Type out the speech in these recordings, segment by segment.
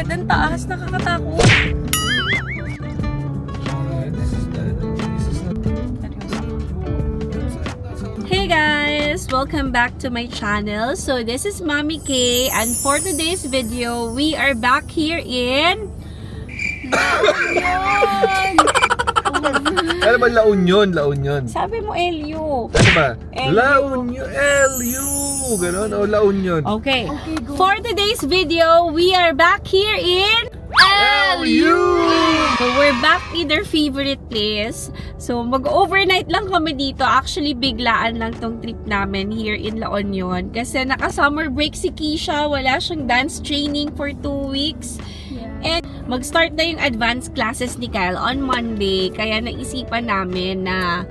God, ang taas. Nakakatakot. Hey guys! Welcome back to my channel. So this is Mommy K, and for today's video, we are back here in La Union. Ano ba La Union? La Union. Sabi mo LU. Ano ba? LU. La Union. LU. Ganon o La Union. Okay. For today's video, we are back here in LU. So we're back in their favorite place. So mag-overnight lang kami dito. Actually, biglaan lang tong trip namin here in La Union. Kasi naka-summer break si Keisha. Wala siyang dance training for 2 weeks. And mag-start na yung advanced classes ni Kyle on Monday. Kaya naisipan namin na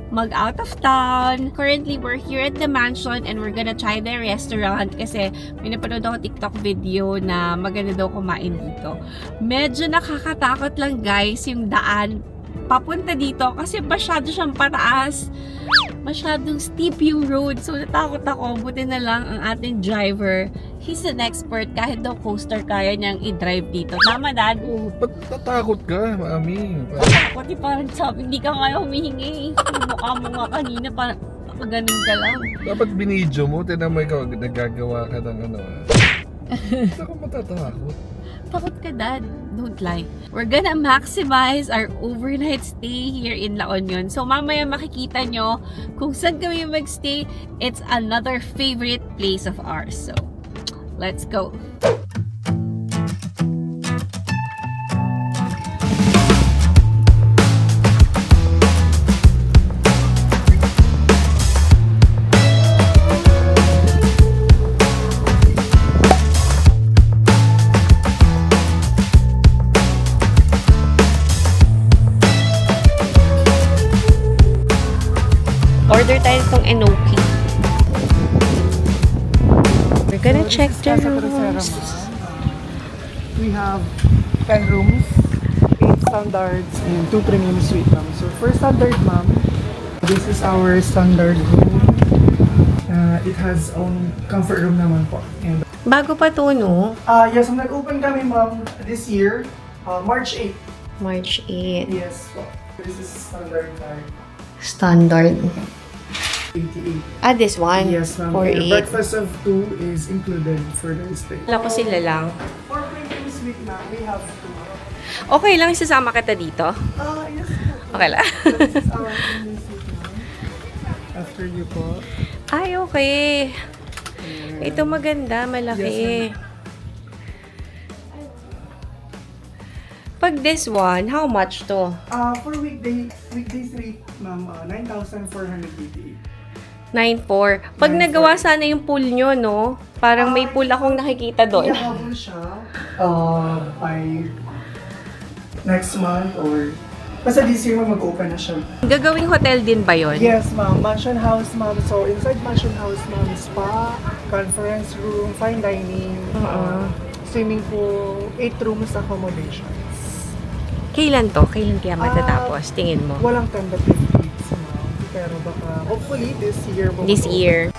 mag-out of town. Currently, we're here at the mansion and we're gonna try the restaurant kasi may napanood ako TikTok video na maganda daw kumain dito. Medyo nakakatakot lang guys yung daan papunta dito kasi masyado siyang pataas. Masyadong steep yung road. So, natakot ako. Buti na lang ang ating driver. He's an expert. Kahit daw coaster, kaya niyang i-drive dito. Tama, Dad? Oh, ba't natakot ka, Mami? Natakot. Parang sabi, hindi ka kaya humihingi. Yung mukha mo nga kanina, parang ganun ka lang. Dapat binidyo mo. Tinan mo ikaw, nagagawa ka ng ano. Ako matatakot. Takot ka, Dad. Don't lie. We're gonna maximize our overnight stay here in La Union. So, mamaya makikita nyo kung saan kami magstay. It's another favorite place of ours. So, let's go. Order tayo itong enoki. We're gonna check the rooms. We have 10 rooms, 8 standards, and 2 premium suite, ma'am. So for standard, ma'am, this is our standard room. It has own comfort room naman po. And Bago pa to, no? yes, nag-open kami, ma'am, this year, March 8. March 8. Yes po. This is standard type. Standard. 88. This one? Yes, ma'am. For And 8. breakfast of 2 is included for the stay. Wala ko sila lang. For premium suite, ma'am, we have 2. Okay lang, isasama kita dito. Yes po. Okay lang. This is our premium suite, ma'am. After you po. Ay, okay. Ito maganda, malaki. Yes, Pag this one, how much to? For weekdays rate, ma'am, 9,488. 9.4. Pag 9.4. nagawa sana yung pool nyo, no? Parang may pool akong nakikita doon. Ihabol siya by next month or basta this year ma'am, mag-open na siya. Gagawing hotel din ba yon? Yes, ma'am. Mansion house, ma'am. So, inside mansion house, ma'am, spa, conference room, fine dining, swimming pool, 8 rooms accommodations. Kailan to? Kailan kaya matatapos? Tingin mo? Walang tentative dates, ma'am. Pero baka, hopefully, this year. This year.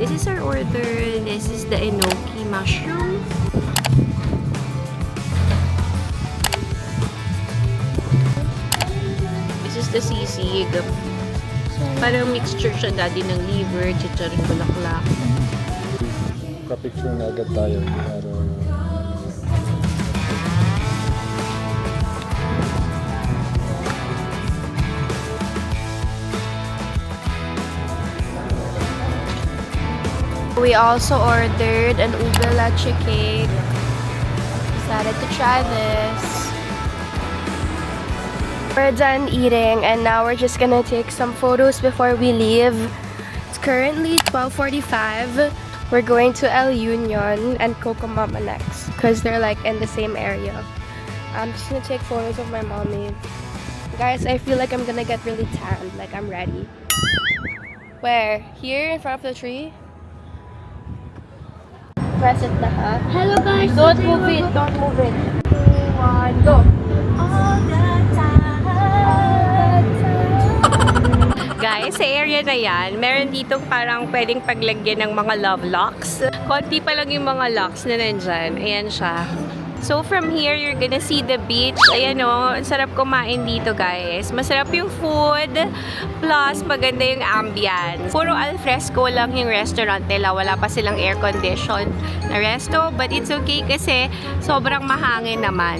This is our order. This is the enoki mushroom. This is the sisig. Parang mixture siya daddy ng liver, chicharing bulaklak. Ka-picture na agad tayo. We also ordered an ube leche cake. Decided to try this. We're done eating and now we're just gonna take some photos before we leave. It's currently 12:45. We're going to El Union and Cocomama next because they're like in the same area. I'm just gonna take photos of my mommy. Guys, I feel like I'm gonna get really tanned. Like I'm ready. Where? Here in front of the tree? Press it na ha. Hello guys! Don't move it. Don't move it. 2, 1, go. All the time. Guys, sa area na yan, meron ditong parang pwedeng paglagyan ng mga love locks. Konti pa lang yung mga locks na nandyan. Ayan siya. So, from here, you're gonna see the beach. Ayan o, ang sarap kumain dito, guys. Masarap yung food, plus maganda yung ambience. Puro alfresco lang yung restaurant nila. Wala pa silang air-condition na resto, but it's okay kasi sobrang mahangin naman.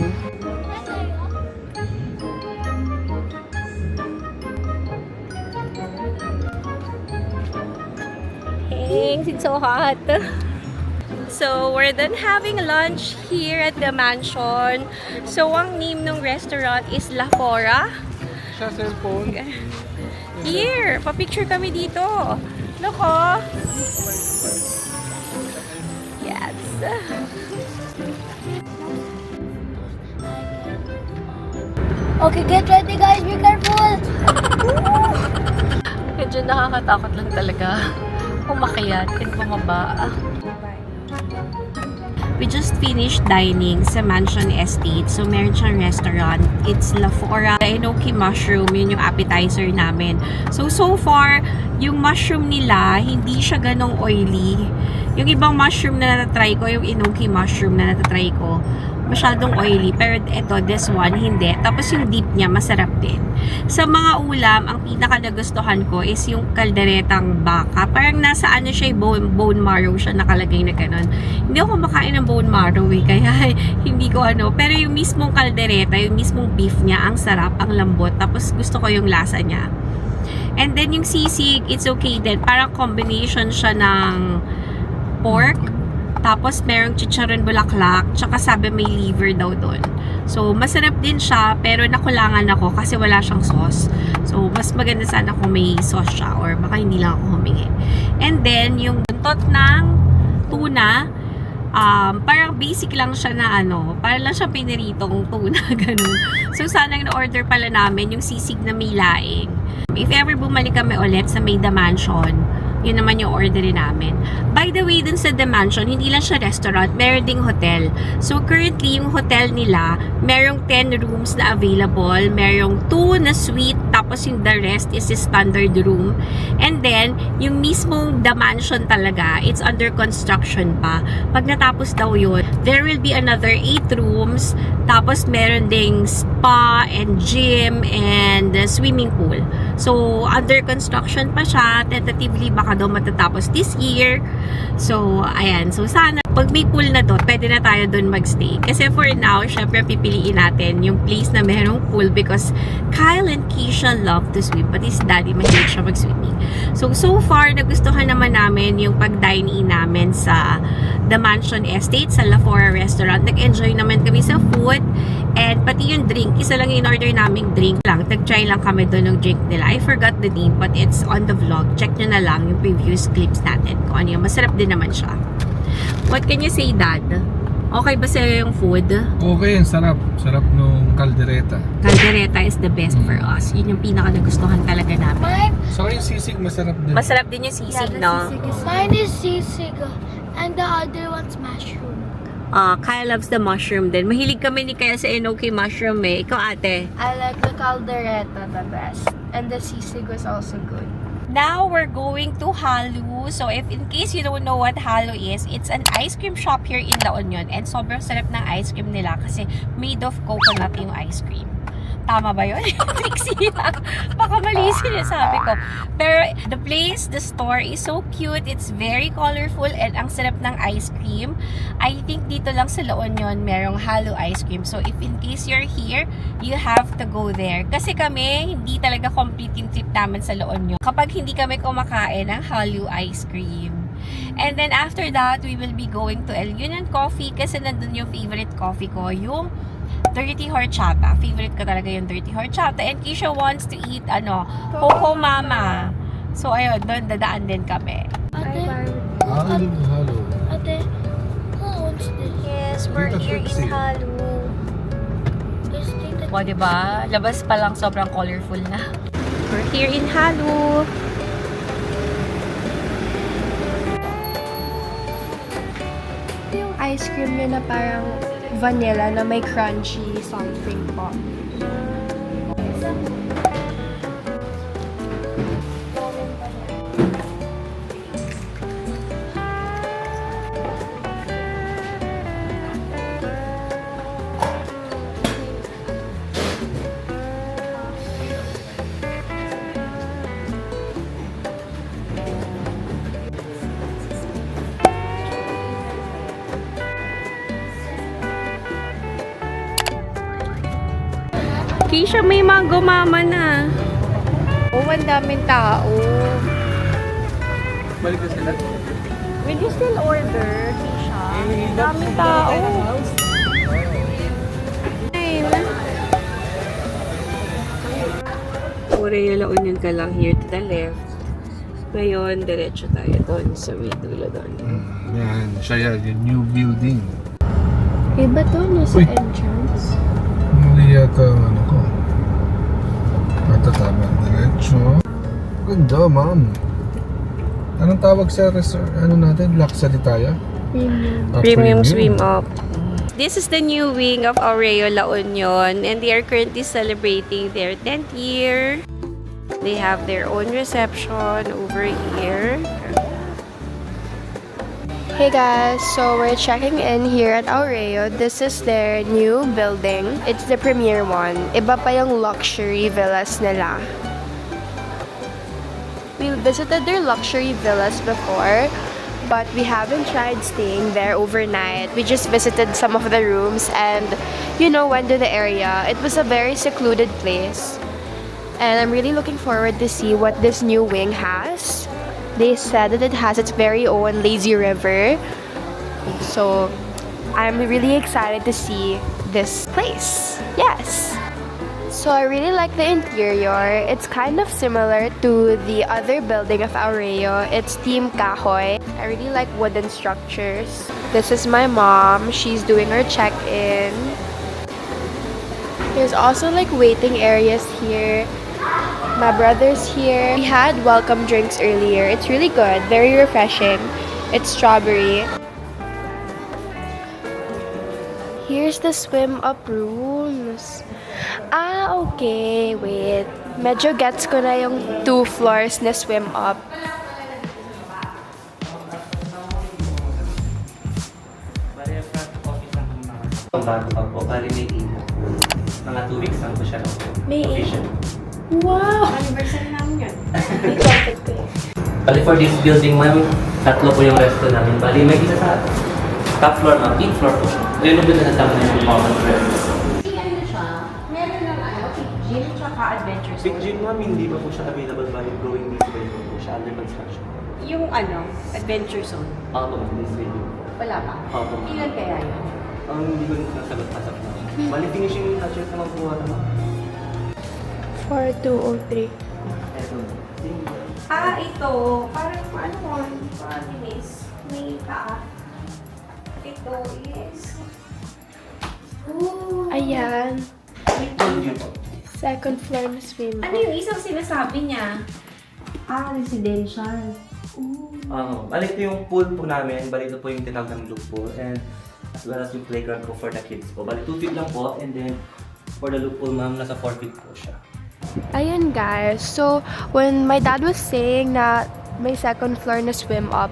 Thanks, it's so hot. So, we're done having lunch here at the mansion. So, ang name ng restaurant is La Fora. Siya cellphone. Here, pa-picture kami dito. Look, oh. Yes. Okay, get ready guys, be careful! Medyo nakakatakot lang talaga. Umakyat and bumaba. We just finished dining sa Mansion Estate. So, meron siyang restaurant. It's La Fora. Enoki mushroom, yun yung appetizer namin. So far, yung mushroom nila, hindi siya ganong oily. Yung ibang mushroom na natatry ko, yung enoki mushroom na natatry ko, masyadong oily. Pero ito, this one, hindi. Tapos yung dip niya, masarap din. Sa mga ulam, ang pinaka nagustuhan ko is yung kalderetang baka. Parang nasa ano siya, bone marrow siya nakalagay na ganun. Hindi ako kumakain ng bone marrow kaya hindi ko ano. Pero yung mismong kaldereta, yung mismong beef niya, ang sarap, ang lambot. Tapos gusto ko yung lasa niya. And then yung sisig, it's okay din. Parang combination siya ng pork, tapos merong chicharon bulaklak, tsaka sabi may liver daw doon. So, masarap din siya, pero nakulangan ako kasi wala siyang sauce. So, mas maganda sana kung may sauce siya or baka hindi lang ako humingi. And then, yung buntot ng tuna, parang basic lang siya na ano, parang lang siya piniritong tuna, ganun. So, sana na-order pala namin yung sisig na may laing. If ever bumalik kami ulit sa may The Mansion, yun naman yung orderin namin. By the way, dun sa The Mansion, hindi lang siya restaurant, meron ding hotel. So, currently, yung hotel nila, merong 10 rooms na available, merong 2 na suite, tapos yung the rest is a standard room. And then, yung mismong The Mansion talaga, it's under construction pa. Pag natapos daw yun, there will be another 8 rooms, tapos meron ding spa and gym and swimming pool. So, under construction pa siya, tentatively baka daw matatapos this year. So, ayan. So, sana, pag may pool na doon, pwede na tayo doon magstay. Kasi for now, syempre, pipiliin natin yung place na merong pool because Kyle and Keisha love to swim. But his daddy, mahilig siya mag-swimming. So far, nagustuhan naman namin yung pag-dine-in namin sa The Mansion Estate, sa La Fora Restaurant. Nag-enjoy naman kami sa food. And pati yung drink, isa lang yung in-order naming drink lang. Nag-try lang kami doon ng drink nila. I forgot the name, but it's on the vlog. Check nyo na lang yung previous clips natin kung ano yung masarap din naman siya. What can you say, Dad? Okay ba sa'yo yung food? Okay, ang sarap. Sarap nung kaldereta. Caldereta is the best for us. Yun yung pinaka nagustuhan talaga namin. Mine, Saka yung sisig, masarap din. Masarap din yung sisig, no? mine is sisig and the other one's mushroom. Kaya loves the mushroom din. Mahilig kami ni Kaya sa enoki mushroom eh. Ikaw, ate? I like the caldereta the best. And the sisig was also good. Now, we're going to Halu. So, if in case you don't know what Halu is, it's an ice cream shop here in La Union. And sobrang sarap ng ice cream nila kasi made of coconut yung ice cream. Tama ba yun? Trixie lang. Baka mali sinasabi ko. Pero the place, the store is so cute. It's very colorful and ang sarap ng ice cream. I think dito lang sa La Union merong Halu ice cream. So if in case you're here, you have to go there. Kasi kami, hindi talaga complete yung trip namin sa La Union kapag hindi kami kumakain ng Halu ice cream. And then after that, we will be going to El Union Coffee kasi nandun yung favorite coffee ko, yung Dirty Horchata. Favorite ko talaga yung Dirty Horchata. And Keisha wants to eat, Coco Mama. So, ayun, doon dadaan din kami. Ate, Halo. ate, who owns this? Yes, we're Tita here in Trixie. Halu. This thing that O, diba? Labas pa lang sobrang colorful na. We're here in Halu. yung ice cream niya na parang vanilla na may crunchy something po. Keisha, may mango mama na. Oh, ang daming tao. Balik na sila. Will you still order, Keisha? Ang daming tao. Oreo La Union ka lang here to the left. Ngayon, diretso tayo doon sa may dulo doon. Yan, siya yan, yung new building. Iba to, no, sa Uy. entrance. Mali yata ang ano ko. Tama, diretso. Ganda, ma'am. Anong tawag sa ano natin? Luxury tayo? Premium Swim Up. This is the new wing of Oreo La Union and they are currently celebrating their 10th year. They have their own reception over here. Hey guys, so we're checking in here at Aureo. This is their new building. It's the premier one. Iba pa yung luxury villas nila. We visited their luxury villas before, but we haven't tried staying there overnight. We just visited some of the rooms and, went to the area. It was a very secluded place. And I'm really looking forward to see what this new wing has. They said that it has its very own lazy river. So I'm really excited to see this place. Yes. So I really like the interior. It's kind of similar to the other building of Aureo. It's Team Kahoy. I really like wooden structures. This is my mom. She's doing her check-in. There's also like waiting areas here. My brother's here. We had welcome drinks earlier. It's really good. Very refreshing. It's strawberry. Here's the swim up rooms. Okay. Wait. Medyo gets ko na yung 2 floors na swim up. Bago pa po, bali may imo. Mga 2 weeks lang po siya. May official. Wow! Anniversary namin yun. Bali for this building, ma'am, 3 po yung resto namin. Bali may isa sa top floor, ma'am. 8th floor po siya. Renovate na sa namin yung common resto. Ano siya? Meron ng gym tsaka adventure Big gym, ma'am, hindi pa po siya available by going this way po siya under construction. Yung adventure zone. Ako, ma'am, this way. Wala pa. Ako, ma'am. Ilan kaya yun? Hindi ko nasagot as of now. Bali finishing touches naman po ano, ma'am. 4203. Eto. Ito. Parang parang miss. May paa. Ito is... Ooh. Ayan. Told you po. Second floor na swim Ano yung isang sinasabi niya? Residential. Bali ito yung pool po namin. Bali ito po yung tinawag ng loop pool. And as well as yung playground po for the kids po. Bali 2 feet lang po. And then for the loop pool, ma'am, nasa 4 feet po siya. Ayun guys, so when my dad was saying na may second floor na swim up,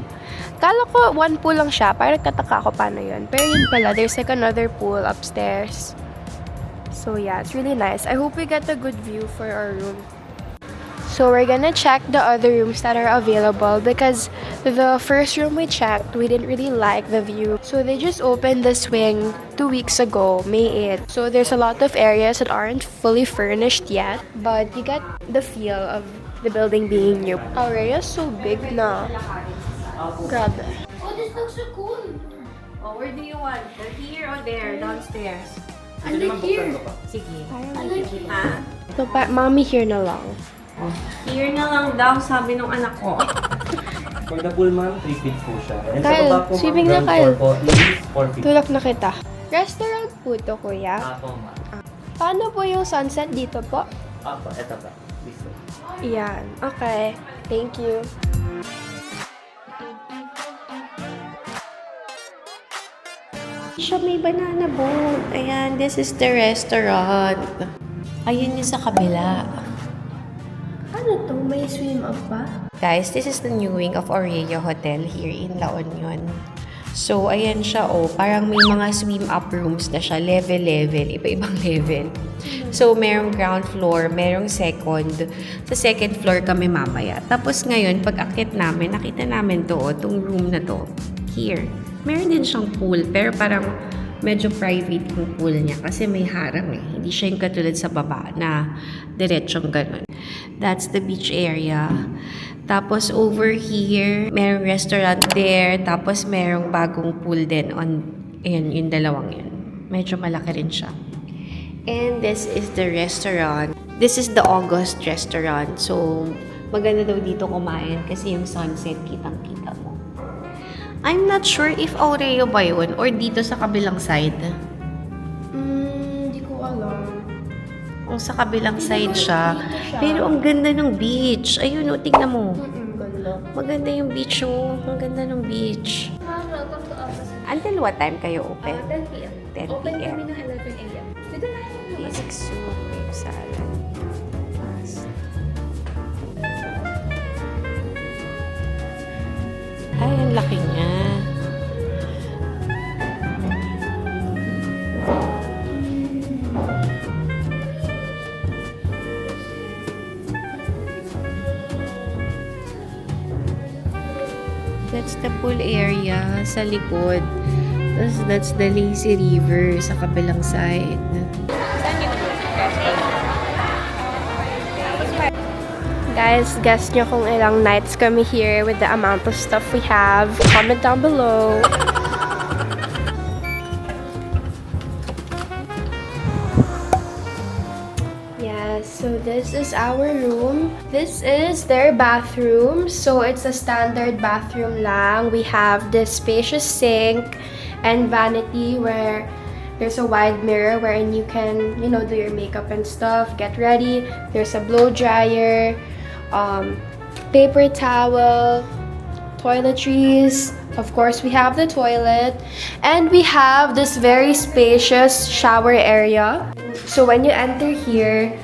kala ko 1 pool lang siya, parang kataka ko paano yun. Pero yun pala, there's like another pool upstairs. So yeah, it's really nice. I hope we get a good view for our room. So we're gonna check the other rooms that are available because the first room we checked, we didn't really like the view. So they just opened the swing 2 weeks ago, May 8. So there's a lot of areas that aren't fully furnished yet, but you get the feel of the building being new. Aurea's so big na. Grabe. Oh, this looks so cool. Oh, where do you want? Here or there? Downstairs? I like here. Sige. I like Ha? So, mommy here na lang. Here na lang daw, sabi nung anak ko. For the pool, ma'am, 3 feet po siya. And Kyle, sa baba po, ma'am, swimming na, ground Kyle. floor po is 4 feet. Tulak na kita. Restaurant po to, kuya. Ako, ma'am. Paano po yung sunset dito po? Ako, eto pa. This way. Yan. Okay. Thank you. Siya may banana boat. Ayan, this is the restaurant. Ayun yung sa kabila. Ano to? May swim up ba? Guys, this is the new wing of Oreo Hotel here in La Union. So, ayan siya, parang may mga swim up rooms na siya, level, iba-ibang level. So, merong ground floor, merong second. Sa second floor kami mamaya. Tapos ngayon, pag akit namin, nakita namin to, tong room na to, here. Meron din siyang pool, pero parang medyo private yung pool niya kasi may harang eh. Hindi siya yung katulad sa baba na diretsong ganun. That's the beach area. Tapos over here, merong restaurant there. Tapos merong bagong pool din on yung dalawang yun. Medyo malaki rin siya. And this is the restaurant. This is the August restaurant. So, maganda daw dito kumain kasi yung sunset kitang-kita mo. I'm not sure if Aureo ba yun or dito sa kabilang side. Hindi ko alam. Kung sa kabilang side siya. Pero ang ganda ng beach. Ayun, tingnan mo. Ganda. Maganda yung beach, oh. Ang ganda ng beach. Welcome to us. Until what time kayo open? 10 p.m. 10 Open p.m. kami ng 11 a.m. Dito na yung Basic soup, grape salad. Pasta. Ay, ang laki niya. That's the pool area sa likod. Tapos that's the lazy river sa kabilang side. Guys, guess nyo kung ilang nights kami here with the amount of stuff we have. Comment down below. Yeah, so this is our room. This is their bathroom. So it's a standard bathroom lang. We have this spacious sink and vanity where there's a wide mirror wherein you can, do your makeup and stuff, get ready. There's a blow dryer, paper towel, toiletries. Of course, we have the toilet. And we have this very spacious shower area. So when you enter here,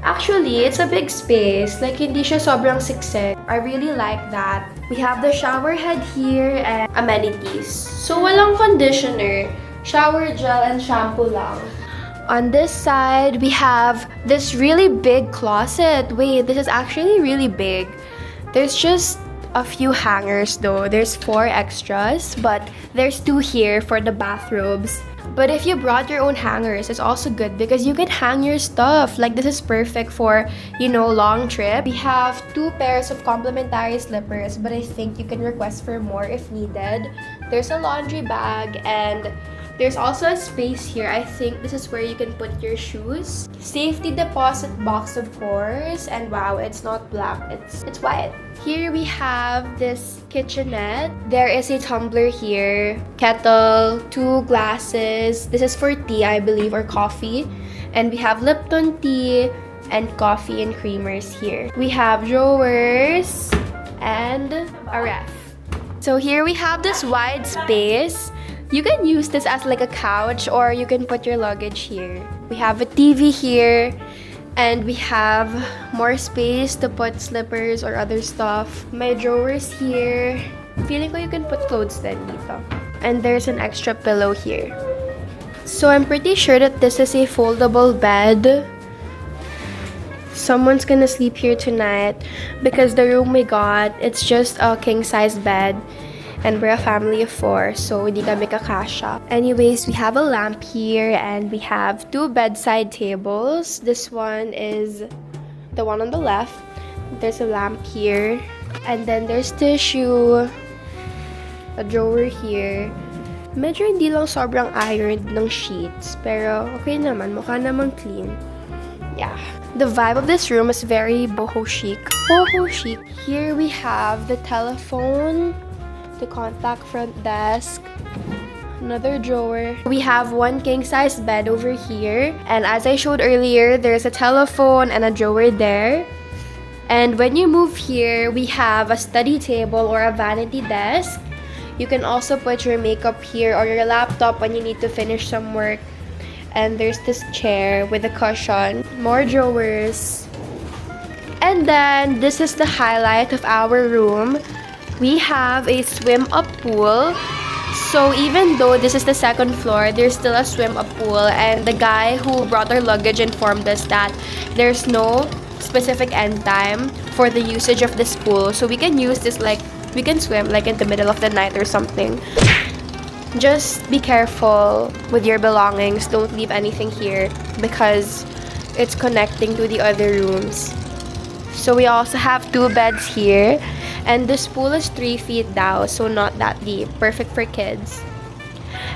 actually, it's a big space. Like, hindi siya sobrang siksik. I really like that. We have the shower head here and amenities. So, walang conditioner. Shower gel and shampoo lang. On this side, we have this really big closet. Wait, this is actually really big. There's just a few hangers though. There's 4 extras, but there's 2 here for the bathrobes. But if you brought your own hangers, it's also good because you can hang your stuff. Like, this is perfect for, long trip. We have 2 pairs of complimentary slippers, but I think you can request for more if needed. There's a laundry bag and there's also a space here. I think this is where you can put your shoes. Safety deposit box, of course. And wow, it's not black, it's white. Here we have this kitchenette. There is a tumbler here, kettle, 2 glasses. This is for tea, I believe, or coffee. And we have Lipton tea and coffee and creamers here. We have drawers and a ref. So here we have this wide space. You can use this as like a couch or you can put your luggage here. We have a TV here and we have more space to put slippers or other stuff. My drawers here. Feeling ko you can put clothes then dito. And there's an extra pillow here. So I'm pretty sure that this is a foldable bed. Someone's gonna sleep here tonight because the room we got, it's just a king-size bed. And we're a family of 4, so hindi kami kakasya. Anyways, we have a lamp here and we have 2 bedside tables. This one is the one on the left. There's a lamp here. And then there's tissue, a drawer here. Medyo hindi lang sobrang ironed ng sheets, pero okay naman, mukha namang clean. Yeah. The vibe of this room is very boho chic. Boho chic. Here we have the telephone, the contact front desk, another drawer. We have 1 king-size bed over here. And as I showed earlier, there's a telephone and a drawer there. And when you move here, we have a study table or a vanity desk. You can also put your makeup here or your laptop when you need to finish some work. And there's this chair with a cushion, more drawers. And then this is the highlight of our room. We have a swim-up pool. So even though this is the 2nd floor, there's still a swim-up pool. And the guy who brought our luggage informed us that there's no specific end time for the usage of this pool. So we can use this we can swim like in the middle of the night or something. Just be careful with your belongings. Don't leave anything here because it's connecting to the other rooms. So we also have 2 beds here. And this pool is 3 feet down, so not that deep. Perfect for kids.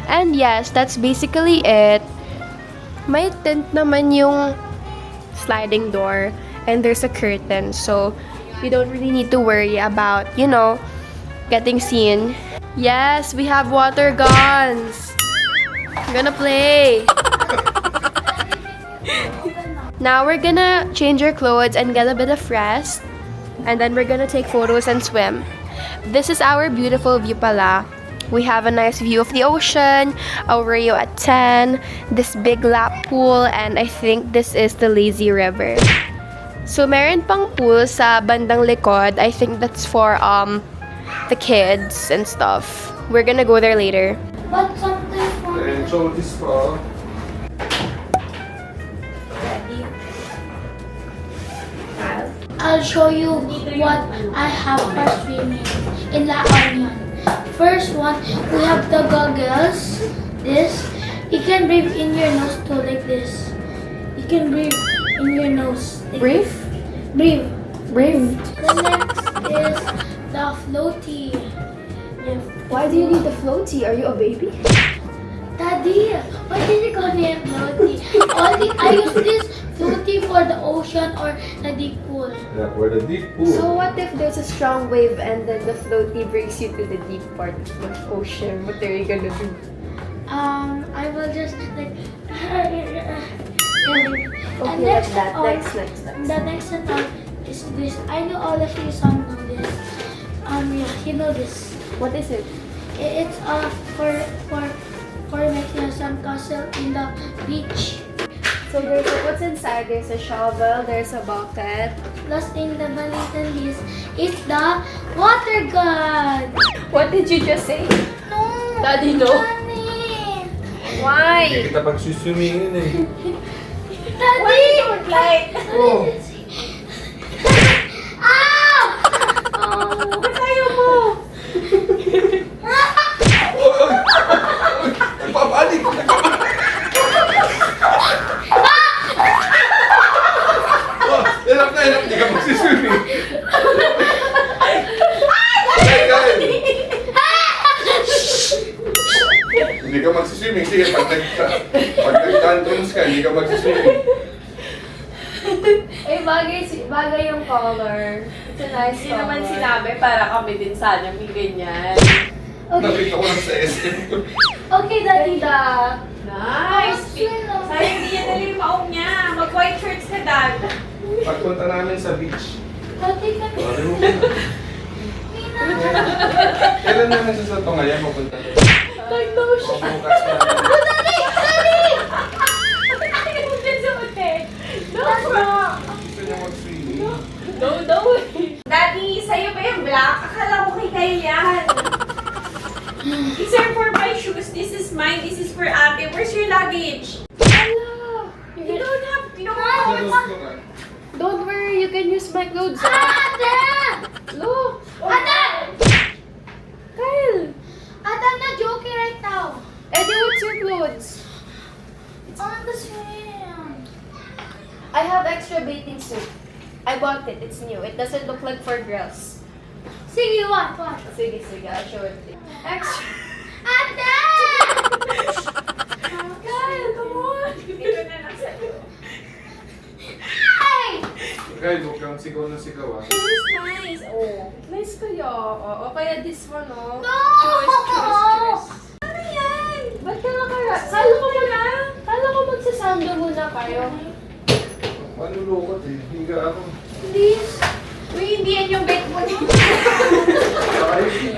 And yes, that's basically it. May tent naman yung sliding door. And there's a curtain. So you don't really need to worry about, you know, getting seen. Yes, we have water guns. I'm gonna play. Now we're gonna change our clothes and get a bit of rest. And then we're gonna take photos and swim. This is our beautiful view pala. We have a nice view of the ocean, Aureo at 10, this big lap pool, and I think this is the lazy river. So meron pang pool sa bandang likod. I think that's for the kids and stuff. We're gonna go there later. But something for And so this pa. I'll show you what I have for swimming in La Union. First one, we have the goggles. This, you can breathe in your nose too, like this. You can breathe in your nose. Like Breathe? this. Breathe. Breathe. The next is the floaty. Why do you need the floaty? Are you a baby? Daddy, why did you call me a floaty? Only I use this floaty for the ocean or the deep pool. Yeah, for the deep pool. So what if there's a strong wave and then the floaty brings you to the deep part of the ocean? What are you gonna do? I will just like. Okay, like that. Next. The next one is this. I know all of you some know this. Yeah, you know this. What is it? It's for making a sandcastle in the beach. So there's what's inside? There's a shovel, there's a bucket. Plus in the Balitan list is the water gun. What did you just say? No. Daddy, no. Daddy. Why? Hindi kita pagsusumingin eh. Daddy. don't like? Oh. Ah! Ba't ayaw mo? Nagpapalik! Oh, hirap na hirap. Hindi ka magsiswimming. Kyle! Hindi ka magsiswimming. Sige, pag nag-tantrums ka, hindi ka magsiswimming. Eh, bagay yung color. It's a nice Hindi color. naman sinabi para kami din sana may ganyan. Nakita ko lang sa SM. Okay, Daddy. Nice! Sayang hindi yan nila yung maong niya. Mag-white shirts ka, Dad. Pagpunta namin sa beach. Daddy, kami. Ano mo? Kailan namin sa Tongayan mapunta? Nag-lotion. Bukas na. Ayaw mo din sa hotel. No, Gusto niya mag-swimming. No. Daddy, sa'yo ba yung black? Akala ko kay Kyle yan. These are for my shoes. This is mine. This is for ate. Where's your luggage? Hello. You don't have to. Don't worry, you can use my clothes. Ate! Look. Ate! Kyle. Ate, I'm not joking right now. Eddie, what's your clothes? It's on the swim. I have extra bathing suit. I bought it. It's new. It doesn't look like for girls. Sige, what? Sige, I'll show it. Extra. Ate! Kyle, come on. Dito na lang sa'yo. Hey! Guys, huwag kang sigaw na sigaw ah. This is nice. Oh. Nice kaya. O kaya this one, oh. No! Choice. Ano yan? Ba't ka nakara? Kala ko magsasando muna kayo. Manulukot eh. Higa ako. Please. Uy, hindi yan yung bet mo dito.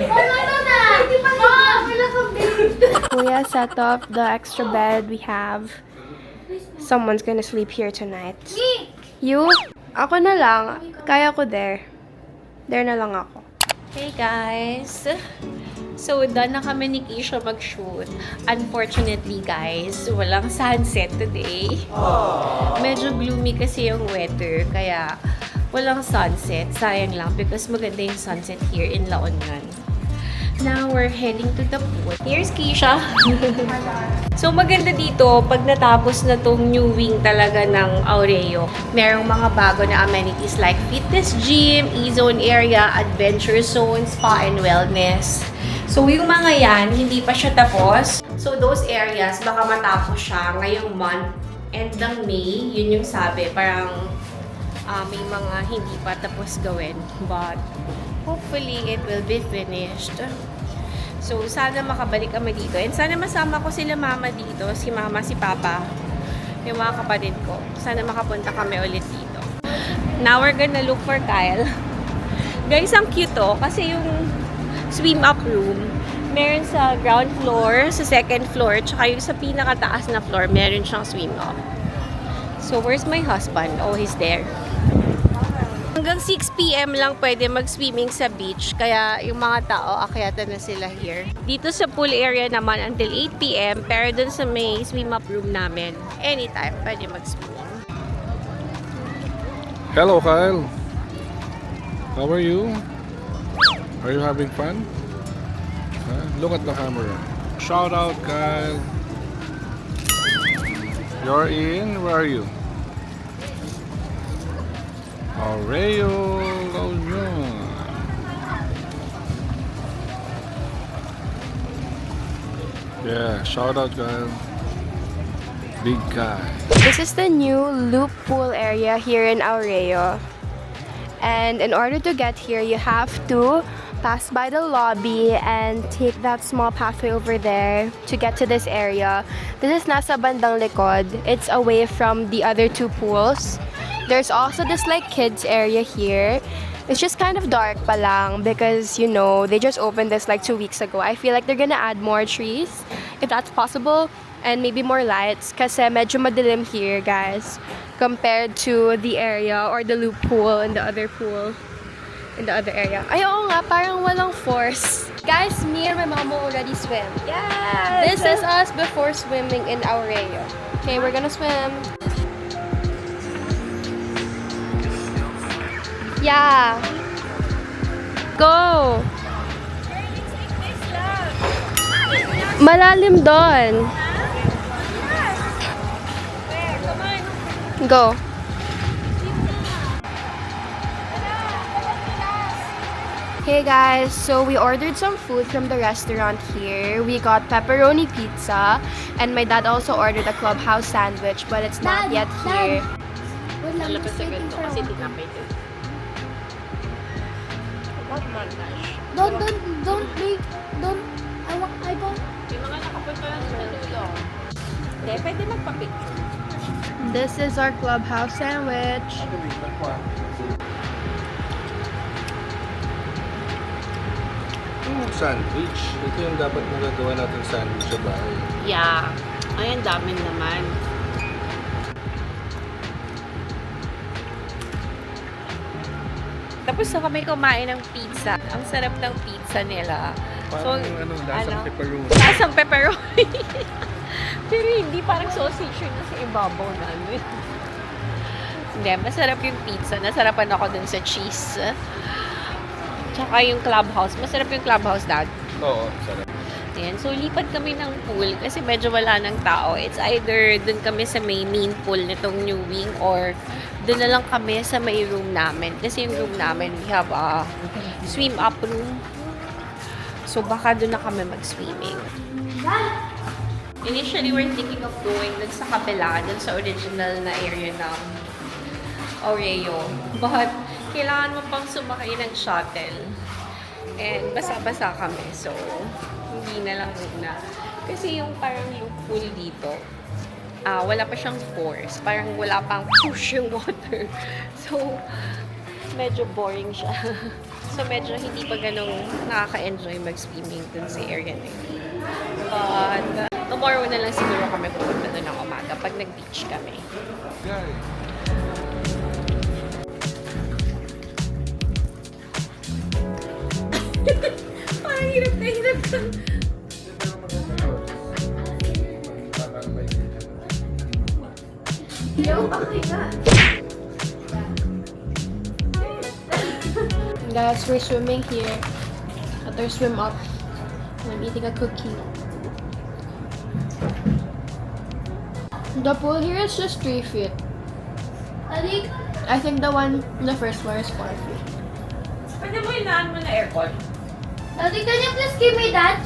Ano na? Hindi pa na. Wala kang babe. Kuya set up the extra bed we have. Someone's gonna sleep here tonight. Me. You? Ako na lang. Kaya ko there. There na lang ako. Hey guys! So, done na kami ni Keisha mag-shoot. Unfortunately guys, walang sunset today. Medyo gloomy kasi yung weather, kaya walang sunset. Sayang lang because maganda yung sunset here in La Union. Now we're heading to the pool. Here's Keisha. So maganda dito, pag natapos na tong new wing talaga ng Aureo, merong mga bago na amenities like fitness gym, e-zone area, adventure zone, spa, and wellness. So yung mga yan, hindi pa siya tapos. So those areas, baka matapos siya ngayong month, end ng May, yun yung sabi. Parang may mga hindi pa tapos gawin. But hopefully, it will be finished. So, sana makabalik kami dito. And sana masama ko sila mama dito. Si mama, si papa. Yung mga kapatid ko. Sana makapunta kami ulit dito. Now, we're gonna look for Kyle. Guys, ang cute to. Kasi yung swim up room, meron sa ground floor, sa second floor, tsaka yung sa pinakataas na floor, meron siyang swim up. So, where's my husband? Oh, he's there. Hanggang 6 p.m. lang pwede mag-swimming sa beach. Kaya yung mga tao, akyatan na sila here. Dito sa pool area naman until 8 p.m. Pero dun sa may swim-up room namin, anytime pwede mag-swim. Hello, Kyle. How are you? Are you having fun? Look at the camera. Shout out, Kyle. You're in. Where are you? Aureo La Union. Yeah, shout out, Kyle. Big guy. This is the new loop pool area here in Aureo. And in order to get here, you have to pass by the lobby and take that small pathway over there to get to this area. This is nasa bandang likod. It's away from the other two pools. There's also this like kids area here. It's just kind of dark pa lang because, you know, they just opened this like 2 weeks ago. I feel like they're gonna add more trees, if that's possible, and maybe more lights kasi medyo madilim here, guys, compared to the area or the loop pool and the other pool in the other area. Ay, oo nga, parang walang force. Guys, me and my mom will already swim. Yes! This is us before swimming in Aureo. Okay, we're gonna swim. Yeah. Go! Malalim doon. Go. Hey guys, so we ordered some food from the restaurant here. We got pepperoni pizza, and my dad also ordered a clubhouse sandwich, but it's not yet here. Wait lang, just waiting for a while. Don't, I don't. Hindi, pwede magpapit. This is our clubhouse sandwich. Sandwich. Ito yung dapat magagawa natin sandwich sa bahay. Yeah. Ay, ang dami naman. Tapos na kami kumain ng pizza. Ang sarap ng pizza nila. Parang lasang pepperoni. Lasang pepperoni. Pero hindi, parang sausage yun sa ibabaw namin. Hindi, masarap yung pizza. Nasarapan ako dun sa cheese. Tsaka yung clubhouse. Masarap yung clubhouse, Dad. Oo, sarap. Ayan. So, lipat kami ng pool kasi medyo wala ng tao. It's either dun kami sa may main pool nitong new wing or dun na lang kami sa may room namin. Kasi yung room namin, we have a swim up room. So, baka dun na kami mag-swimming. Initially, we're thinking of going dun sa kabila, dun sa original na area ng Aureo. But, kailangan mo pang sumakay ng shuttle. And basa-basa kami. So, hindi na lang muna. Kasi yung parang loop pool dito, wala pa siyang force. Parang wala pang push yung water. So, medyo boring siya. So, medyo hindi pa ganong nakaka-enjoy mag-swimming dun sa area na yun. But, tomorrow na lang siguro kami pupunta dun ng umaga pag nag-beach kami. Parang hirap na hirap ka. Guys, we're swimming here at our swim up. I'm eating a cookie. The pool here is just 3 feet. Ali, I think the one in the first floor is 4 feet. Pwede mo inaan mo na aircon. Ali, can you please give me that?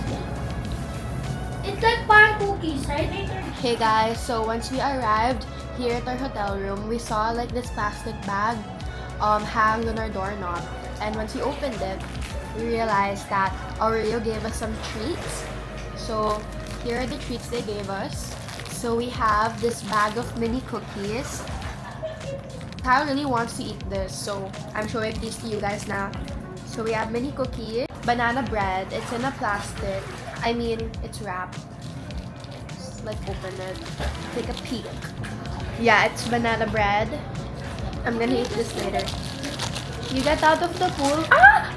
It's like parang cookies, right? Hey guys, so once we arrived here at our hotel room, we saw like this plastic bag hanged on our doorknob. And once we opened it, we realized that Aurelio gave us some treats. So here are the treats they gave us. So we have this bag of mini cookies. Kyle really wants to eat this, so I'm showing these to you guys now. So we have mini cookies, banana bread. It's in a plastic. I mean, it's wrapped. Just, like open it. Take a peek. Yeah, it's banana bread. I'm gonna eat this later. You get out of the pool. Ah!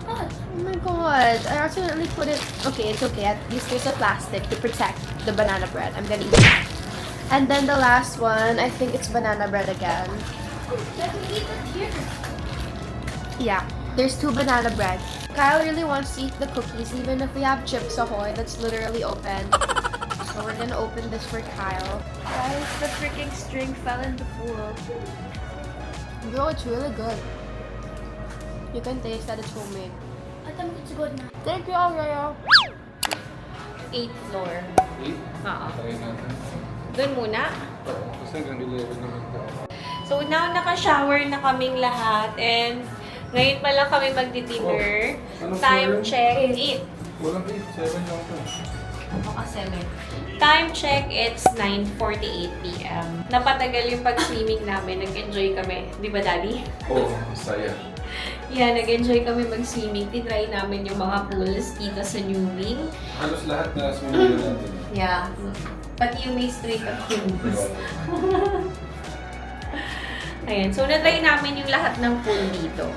Oh my god, I accidentally put it. Okay, it's okay. At least there's a plastic to protect the banana bread. I'm gonna eat that. And then the last one, I think it's banana bread again. Let me eat it here. Yeah, there's 2 banana bread. Kyle really wants to eat the cookies, even if we have Chips Ahoy that's literally open. So we're gonna open this for Kyle. Guys, the freaking string fell in the pool. Bro, it's really good. You can taste that it's homemade. I think it's good na. Thank you, Aurelio. 8th floor. 8? Oo. Try natin. Doon muna. Oo, kasi hanggang 11 naman ito. So now naka-shower na kaming lahat and ngayon pa lang kami magdi-dinner. Anong Time floor yun? check, 8. Walang 8, 7 lang ito. Baka 7. Time check, it's 9:48 p.m. Napatagal yung pag-swimming namin. Nag-enjoy kami. Di ba, Daddy? Oo, saya. Yeah, nag-enjoy kami mag-swimming. Tinry namin yung mga pools dito sa New Wing. Halos lahat na swimming na natin. Yeah. Pati yung may straight up pools. Ayan. So, na-try namin yung lahat ng pool dito.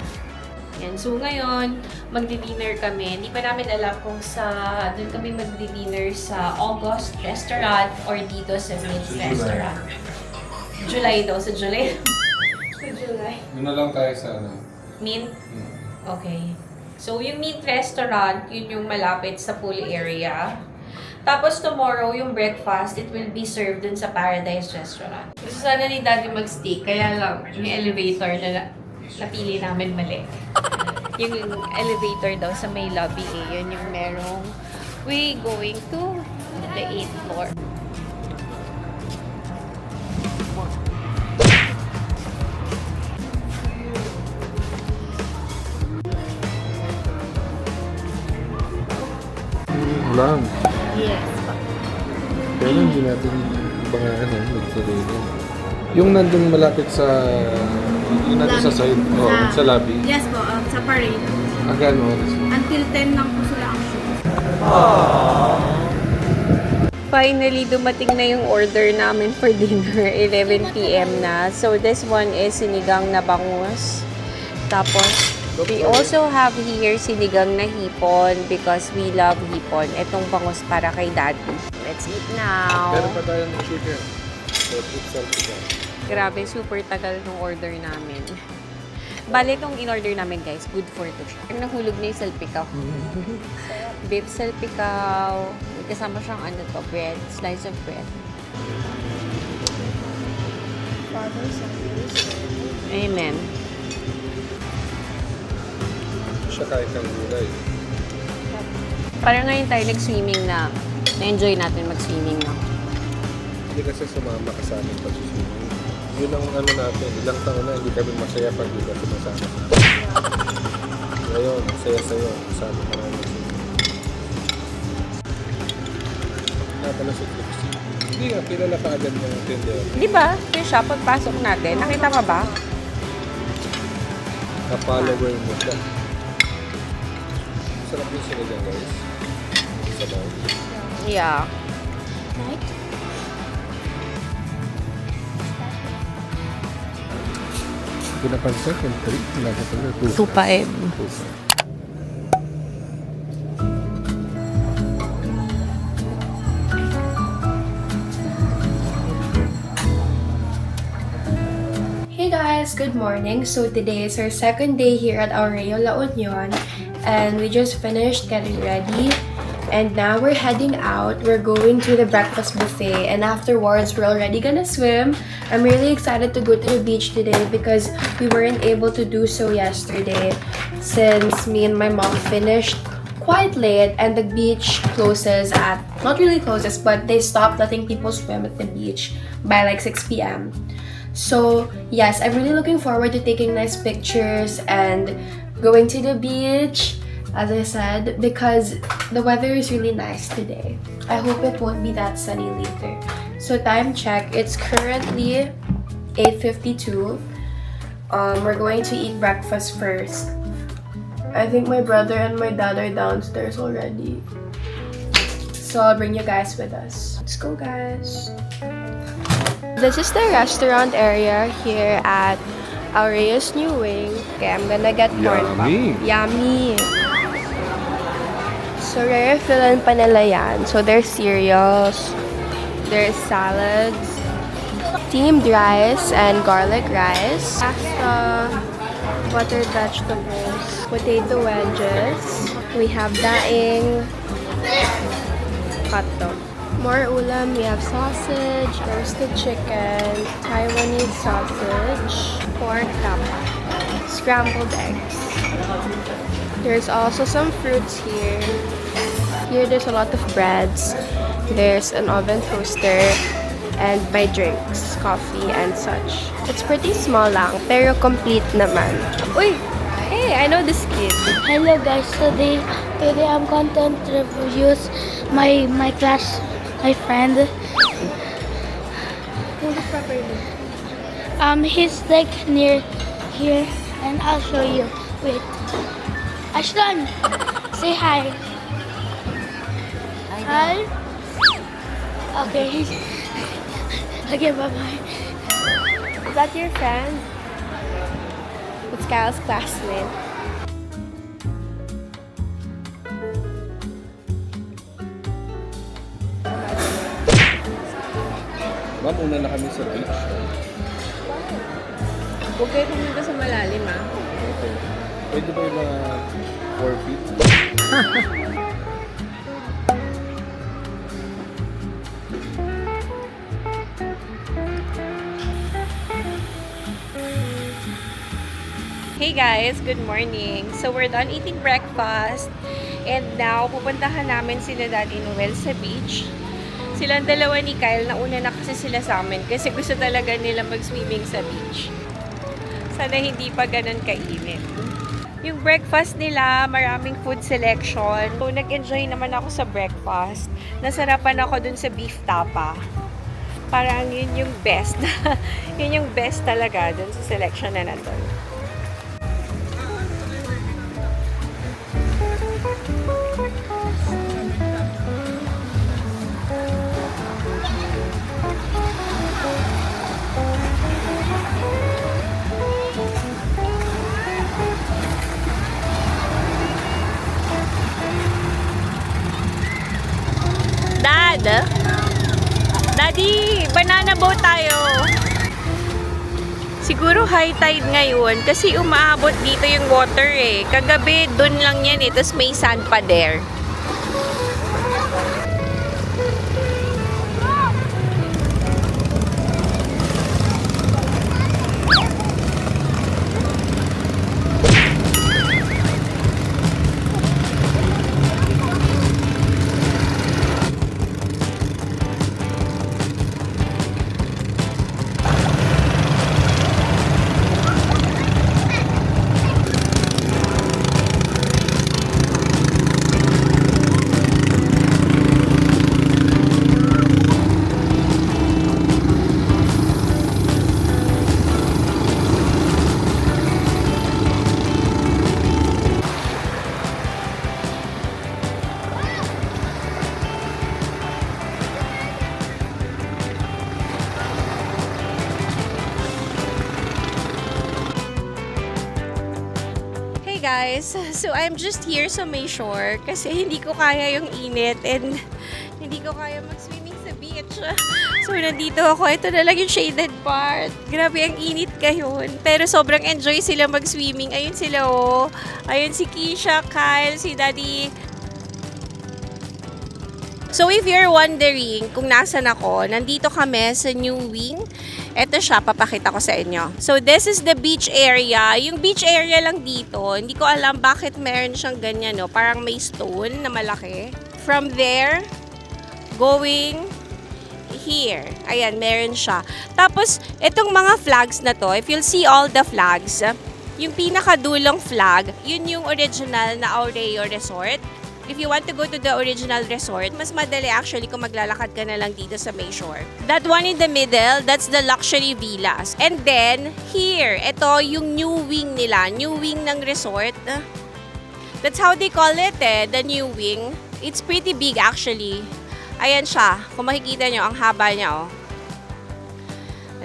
Ayan. So, ngayon, magdi-dinner kami. Hindi pa namin alam kung doon kami magdi-dinner sa August Restaurant or dito sa Mint July. Restaurant. July daw. Sa July. Sa July. Yun na lang tayo sa ano. Mint? Okay. So, yung Mint Restaurant, yun yung malapit sa pool area. Tapos tomorrow, yung breakfast, it will be served dun sa Paradise Restaurant. Gusto sana ni Daddy mag-steak, kaya lang yung elevator na napili namin mali. Yung elevator daw sa may lobby yun yung merong way going to the 8th floor. Lang. Yes. Kailan hindi natin bangahan magtuloy. Yung nandun malapit sa... Yung nandun sa side, sa lobby. Yes po, sa parade. Hanggang oras. Until 10 lang po sila ang show. Finally, dumating na yung order namin for dinner. 11 p.m. na. So, this one is sinigang na bangus. Tapos, we also have here sinigang na hipon because we love hipon. Itong bangus para kay Daddy. Let's eat now. Meron pa tayo ng chicken. So, itself again. Grabe, super tagal nung order namin. Bale, itong in-order namin, guys, good for ito siya. Ang nahulog na yung salpikaw. Beef salpikaw. May kasama siyang ano to, bread. Slice of bread. Amen. Siya kahit ang gulay. Parang ngayon tayo nag-swimming na. Na-enjoy natin mag-swimming na. Hindi kasi sumama ka sa amin pag-swimming. Yun ang ano natin, ilang taon na hindi kami masaya pag hindi ka sumasama sa amin. Ngayon, masaya sa'yo. Kasama ka namin swimming. Napala si Trixie. Hindi nga, kilala ka agad ng tender. Di ba? Yung siya, pagpasok natin, nakita ka ba? Na-follower mo siya. Sarap yung sila dyan, guys. Sabaw. Yeah. Hindi napansin, yung trip, wala ka pala. 2.5. Hey guys, guys, good morning. So today is our second day here at Aureo La Union and we just finished getting ready and now we're heading out. We're going to the breakfast buffet and afterwards we're already gonna swim. I'm really excited to go to the beach today because we weren't able to do so yesterday since me and my mom finished quite late and the beach closes at, not really closes, but they stopped letting people swim at the beach by like 6 p.m. So yes, I'm really looking forward to taking nice pictures and going to the beach, as I said, because the weather is really nice today. I hope it won't be that sunny later. So time check, it's currently 8:52. We're going to eat breakfast first. I think my brother and my dad are downstairs already. So I'll bring you guys with us. Let's go, guys. This is the restaurant area here at Aureo's New Wing. Okay, I'm gonna get corn pop. Yummy! So, re-refillan pa nila yan. So, there's cereals, there's salads, steamed rice and garlic rice, pasta, buttered vegetables, potato wedges, we have daing, hotdog. More ulam, we have sausage, roasted chicken, Taiwanese sausage, pork tapa, scrambled eggs. There's also some fruits here. Here there's a lot of breads. There's an oven toaster and my drinks, coffee and such. It's pretty small lang, pero complete naman. Uy! Hey, I know this kid. Hello guys, today I'm going to introduce my class, my friend. He's like near here and I'll show you. Wait. Ashton, say hi. Hi. Okay. Okay, bye-bye. Is that your friend? It's Kyle's classmate. Ma'am, una na kami sa beach. Huwag kayo pumunta sa malalim, ah. Okay. Pwede ba yung mga 4 feet? Hey guys, good morning. So we're done eating breakfast and now pupuntahan namin sila Daddy Noel sa beach. Silang dalawa ni Kyle, nauna na kasi sila sa amin kasi gusto talaga nila mag-swimming sa beach. Sana hindi pa ganun kainit. Yung breakfast nila, maraming food selection. So nag-enjoy naman ako sa breakfast. Nasarapan ako dun sa beef tapa. Parang yun yung best. Yun yung best talaga dun sa selection na nandun. Daddy, banana boat tayo. Siguro high tide ngayon kasi umaabot dito yung water eh. Kagabi, dun lang yan eh. Tapos may sand pa there. Guys, so I'm just here sa may shore kasi hindi ko kaya yung init and hindi ko kaya mag-swimming sa beach. So, nandito ako. Ito na lang yung shaded part. Grabe, ang init ngayon. Pero sobrang enjoy sila mag-swimming. Ayun sila, oh. Ayun si Keisha, Kyle, si Daddy. So, if you're wondering kung nasan ako, nandito kami sa New Wing. Ito siya, papakita ko sa inyo. So, this is the beach area. Yung beach area lang dito, hindi ko alam bakit meron siyang ganyan, no? Parang may stone na malaki. From there, going here. Ayan, meron siya. Tapos, itong mga flags na to, if you'll see all the flags, yung pinakadulong flag, yun yung original na Aureo Resort. If you want to go to the original resort, mas madali actually kung maglalakad ka na lang dito sa Mayshore. That one in the middle, that's the luxury villas. And then, here, ito yung new wing nila. New wing ng resort. That's how they call it the new wing. It's pretty big actually. Ayan siya. Kung makikita nyo, ang haba niya, oh.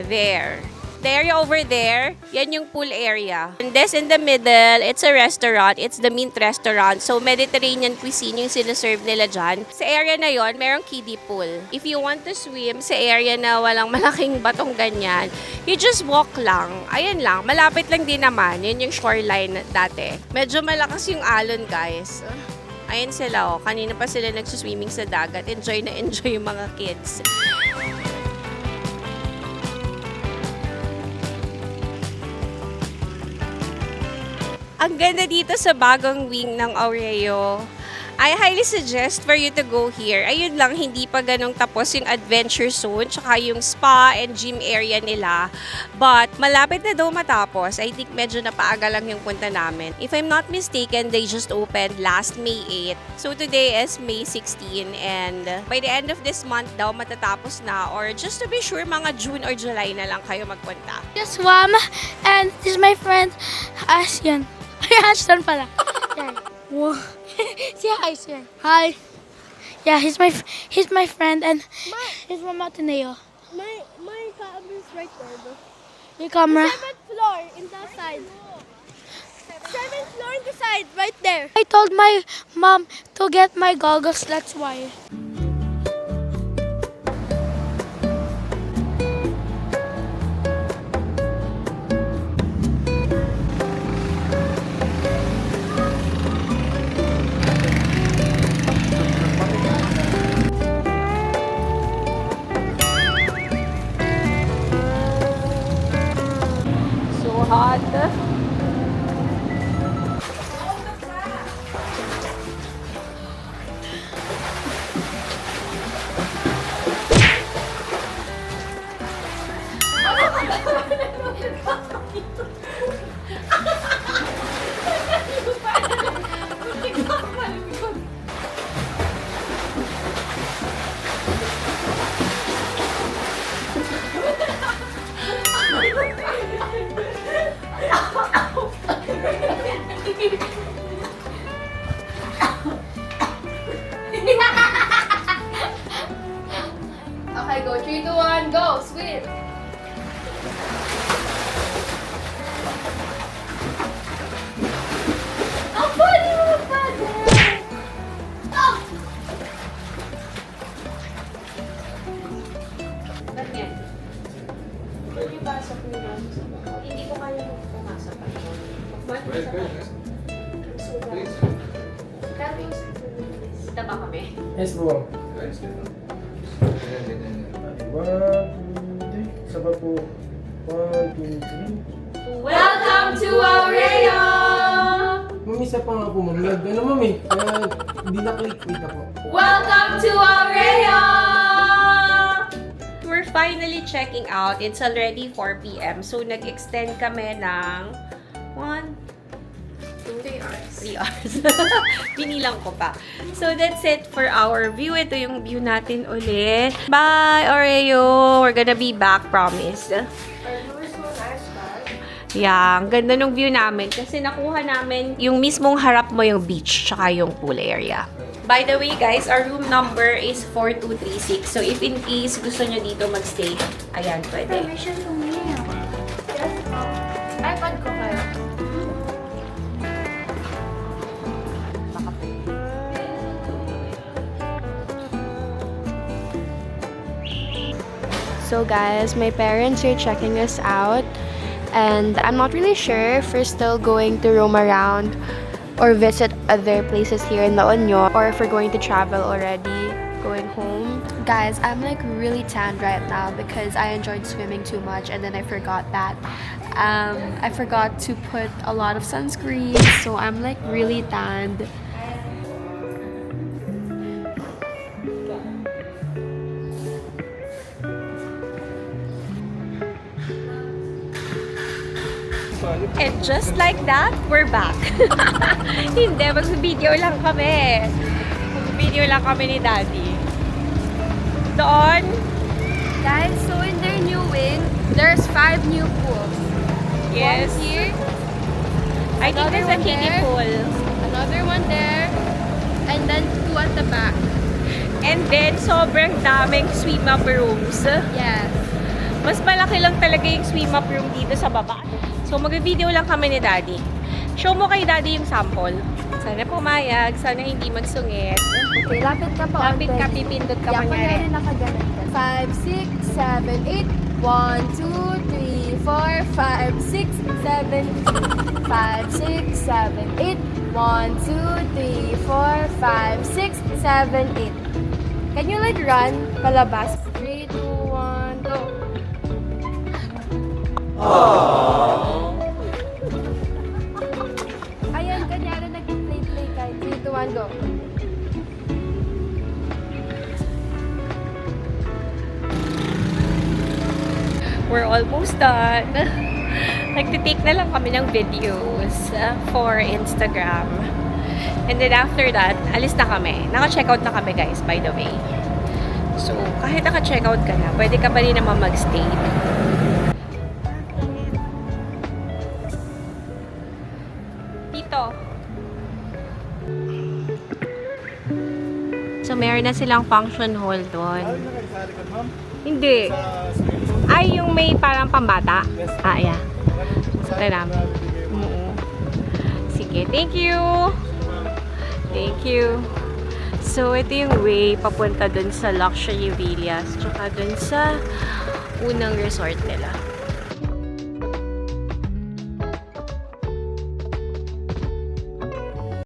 There. The area over there, yan yung pool area. And this in the middle, it's a restaurant. It's the Mint Restaurant. So, Mediterranean cuisine yung sinaserve nila dyan. Sa area na yon, merong kiddie pool. If you want to swim sa area na walang malaking batong ganyan, you just walk lang. Ayan lang. Malapit lang din naman. Yun yung shoreline dati. Medyo malakas yung alon, guys. Ayan sila, oh. Kanina pa sila nagsuswimming sa dagat. Enjoy na enjoy yung mga kids. Ang ganda dito sa bagong wing ng Aureo. I highly suggest for you to go here. Ayun lang, hindi pa ganong tapos yung adventure zone, tsaka yung spa and gym area nila. But, malapit na daw matapos. I think medyo napaaga lang yung punta namin. If I'm not mistaken, they just opened last May 8. So, today is May 16. And by the end of this month daw, matatapos na. Or just to be sure, mga June or July na lang kayo magpunta. Just swam, and this is my friend, Ashton. Ay, Ashton pala. Yan. Wow. Say hi, sir. Hi. Yeah, he's my friend, and he's from Ateneo. My camera is right there, bro. Your camera. 7th floor in the side. 7th floor in the side, right there. I told my mom to get my goggles, that's why. So hot. Okay, go. 3, 2, 1, go. Swim. Ang funny mo magpagod! Oh! Ba't yan? Yung pasok nila. Hindi ko kaya pumasok. Kita ba kami? Yes, bro. 1, 2, 3. Saba po. 1, 2, 3. Welcome to Aureo! Ma'am, isa pa nga po, ma'am. Ano, ma'am eh. Kaya hindi na-click. Wait ako. Welcome to Aureo! We're finally checking out. It's already 4 p.m. So, nag-extend kami ng 3 hours. Binilang ko pa. So, that's it for our view. Ito yung view natin ulit. Bye, Aureo! We're gonna be back, promise. Yeah, ang ganda ng view namin kasi nakuha namin yung mismong harap mo yung beach tsaka yung pool area. By the way, guys, our room number is 4236. So, if in case gusto nyo dito magstay, ayan, pwede. Permission to me. iPad ko kayo. So guys, my parents are checking us out, and I'm not really sure if we're still going to roam around or visit other places here in La Union, or if we're going to travel already, going home. Guys, I'm like really tanned right now because I enjoyed swimming too much, and then I forgot that. I forgot to put a lot of sunscreen, so I'm like really tanned. And just like that, we're back. Hindi, mag-video lang kami. Mag-video lang kami ni Daddy. Doon, Guys, so in their new wing, there's 5 new pools. yes. One here, I think there's a Another one kiddie there. pool. another one there, and then 2 at the back. And then, sobrang daming swim-up rooms. Yes. Mas malaki lang talaga yung swim-up room dito sa baba. So, mag-video lang kami ni Daddy. Show mo kay Daddy yung sample. Sana pumayag, sana hindi magsungit. Okay, lapit ka pa. Lapit ka, pipindot ka Yeah, kunyari. kunyari nakaganap ka. 5, 6, 7, 8. 1, 2, 3, 4, 5, 6, 7. 5, 6, 7, 8. 1, 2, 3, 4, 5, 6, 7, 8. Can you like run palabas? 3, 2, 1, go. Ayan, kanyari nag-play-play ka. 3, 2, 1, go. We're almost done. Nagtitake na lang kami ng videos for Instagram. And then after that, alis na kami. Naka-checkout na kami guys, by the way. So, kahit naka-checkout ka na, pwede ka pa rin naman mag-stay. Dito. So, meron na silang function hall doon. Hindi. Ay, yung may parang pambata. Ah, yeah. Sakay namin. Oo. Sige, thank you. Thank you. So, ito yung way papunta dun sa Luxury Villas. Tsaka dun sa unang resort nila.